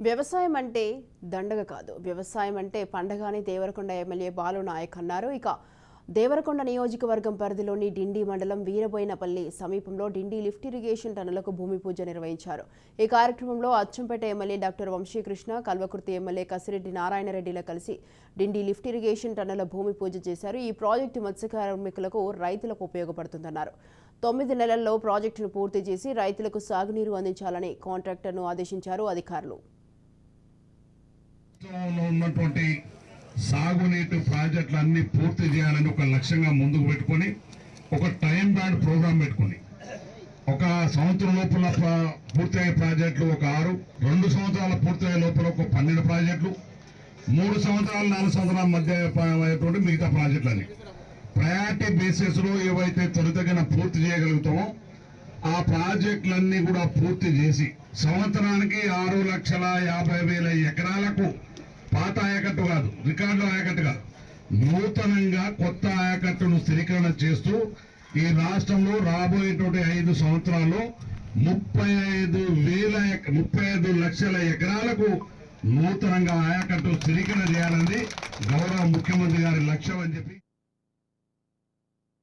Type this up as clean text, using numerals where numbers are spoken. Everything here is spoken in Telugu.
వ్యవసాయం అంటే దండగ కాదు, వ్యవసాయం అంటే పండగ అని దేవరకొండ ఎమ్మెల్యే బాలు నాయక్ అన్నారు. ఇక దేవరకొండ నియోజకవర్గం పరిధిలోని డిండి మండలం వీరబోయినపల్లి సమీపంలో డిండి లిఫ్ట్ ఇరిగేషన్ టన్నులకు భూమి పూజ నిర్వహించారు. ఈ కార్యక్రమంలో Achampet MLA doctor Vamsikrishna, Kalwakurthy MLA Kasireddy నారాయణరెడ్డిల కలిసి డిండి లిఫ్ట్ ఇరిగేషన్ టన్నుల భూమి పూజ చేశారు. ఈ ప్రాజెక్టు మత్స్య కార్మికులకు, రైతులకు ఉపయోగపడుతుందన్నారు. 9 నెలల్లో ప్రాజెక్టును పూర్తి చేసి రైతులకు సాగునీరు అందించాలని కాంట్రాక్టర్ను ఆదేశించారు అధికారులు. ఉన్నటువంటి సాగునీటి ప్రాజెక్టులన్నీ పూర్తి చేయాలని ఒక లక్ష్యంగా ముందుకు పెట్టుకొని ఒక టైం బాండ్ ప్రోగ్రాం పెట్టుకుని ఒక సంవత్సరం లోపల పూర్తయ్యే ప్రాజెక్టులు ఒక 6, 2 సంవత్సరాల పూర్తయ్యే లోపల ఒక 12 ప్రాజెక్టులు, 3 సంవత్సరాలు 4 సంవత్సరాల మధ్య అయ్యేటువంటి మిగతా ప్రాజెక్టులని ప్రయారిటీ బేసిస్ లో ఏవైతే త్వరితగిన పూర్తి చేయగలుగుతామో ఆ ప్రాజెక్టులన్నీ కూడా పూర్తి చేసి సంవత్సరానికి 6,50,000 ఎకరాలకు పాత ఆయకట్టు కాదు, రికార్డు ఆయకట్టు కాదు, నూతనంగా కొత్త ఆయకట్టును స్థిరీకరణ చేస్తూ ఈ రాష్ట్రంలో రాబోయేటువంటి 5 సంవత్సరాల్లో 35 లక్షల ఎకరాలకు నూతనంగా ఆయకట్టు స్థిరీకరణ చేయాలని గౌరవ ముఖ్యమంత్రి గారి లక్ష్యం అని చెప్పి